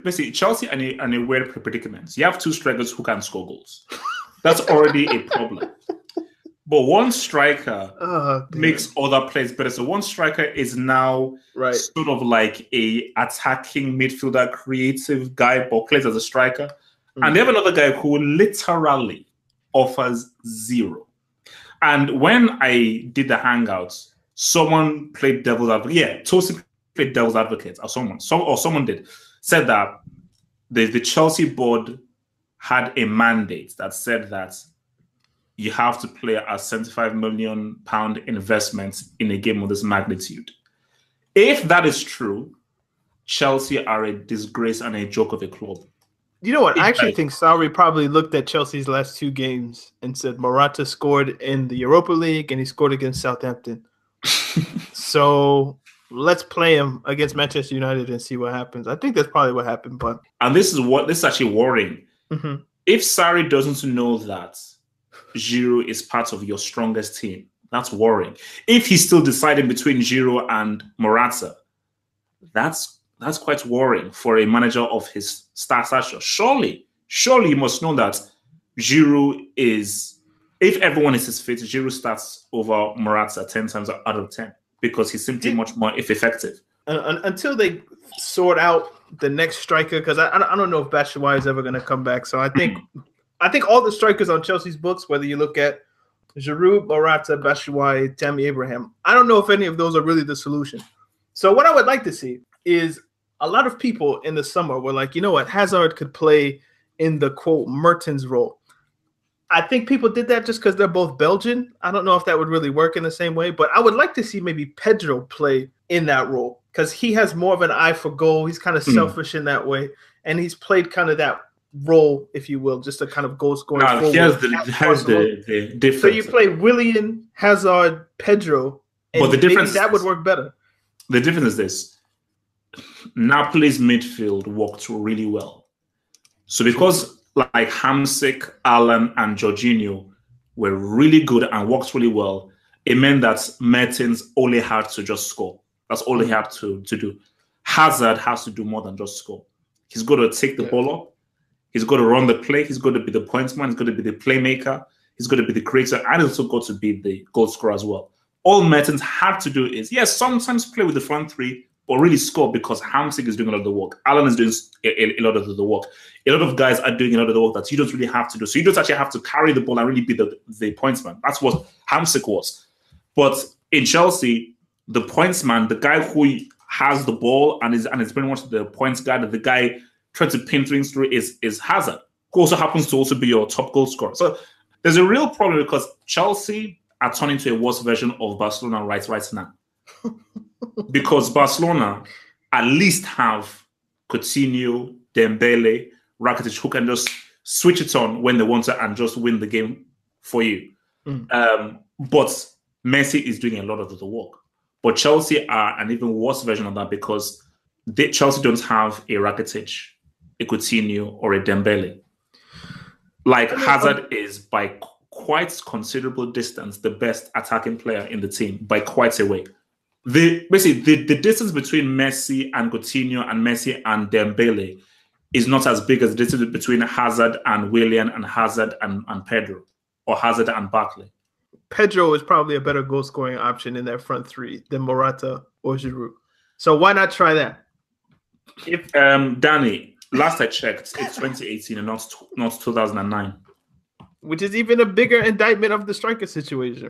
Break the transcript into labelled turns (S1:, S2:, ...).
S1: basically Chelsea are in a weird predicament. You have two strikers who can score goals. That's already a problem. But one striker makes other players better. So one striker is now sort of like a attacking midfielder, creative guy, but plays as a striker. And they have another guy who literally offers zero. And when I did the Hangouts, someone played devil's advocate. Yeah, Tosin played devil's advocate, or someone did. Said that the Chelsea board had a mandate that said that you have to play a £75 million investment in a game of this magnitude. If that is true, Chelsea are a disgrace and a joke of a club.
S2: You know what? I actually think Sarri probably looked at Chelsea's last two games and said Morata scored in the Europa League and he scored against Southampton. So let's play him against Manchester United and see what happens. I think that's probably what happened.
S1: And this is actually worrying.
S2: Mm-hmm.
S1: If Sarri doesn't know that Giroud is part of your strongest team, that's worrying. If he's still deciding between Giroud and Morata, that's quite worrying for a manager of his stature. Surely you must know that Giroud is, if everyone is his fit, Giroud starts over Morata 10 times out of 10 because he's simply much more effective.
S2: Until they sort out the next striker, because I don't know if Batshuayi is ever going to come back. So I think all the strikers on Chelsea's books, whether you look at Giroud, Morata, Batshuayi, Tammy Abraham, I don't know if any of those are really the solution. So what I would like to see is a lot of people in the summer were like, you know what, Hazard could play in the, quote, Mertens role. I think people did that just because they're both Belgian. I don't know if that would really work in the same way, but I would like to see maybe Pedro play in that role because he has more of an eye for goal. He's kind of selfish in that way, and he's played kind of that role, if you will, just a kind of goal scoring forward.
S1: Here's the difference.
S2: So you play Willian, Hazard, Pedro, and
S1: but the difference
S2: that would work better.
S1: The difference is this. Napoli's midfield worked really well. So because like Hamsik, Alan, and Jorginho were really good and worked really well, it meant that Mertens only had to just score. That's all he had to do. Hazard has to do more than just score. He's got to take the ball up. He's got to run the play. He's got to be the pointsman. He's got to be the playmaker. He's got to be the creator. And he's also got to be the goal scorer as well. All Mertens had to do is, yes, sometimes play with the front three, but really score because Hamsik is doing a lot of the work. Alan is doing a lot of the work. A lot of guys are doing a lot of the work that you don't really have to do. So you don't actually have to carry the ball and really be the pointsman. That's what Hamsik was. But in Chelsea, the pointsman, the guy who has the ball and is pretty much the points guy, the guy trying to pin things through is Hazard, who also happens to also be your top goal scorer. So there's a real problem because Chelsea are turning into a worse version of Barcelona right now. Because Barcelona at least have Coutinho, Dembele, Rakitic, who can just switch it on when they want to and just win the game for you. But Messi is doing a lot of the work. But Chelsea are an even worse version of that because Chelsea don't have a Rakitic, a Coutinho, or a Dembele. Like Hazard is by quite considerable distance the best attacking player in the team by quite a way. The distance between Messi and Coutinho and Messi and Dembele is not as big as the distance between Hazard and Willian and Hazard and Pedro or Hazard and Barkley.
S2: Pedro is probably a better goal scoring option in that front three than Morata or Giroud. So why not try that?
S1: If Danny, last I checked, it's 2018 and not 2009.
S2: Which is even a bigger indictment of the striker situation.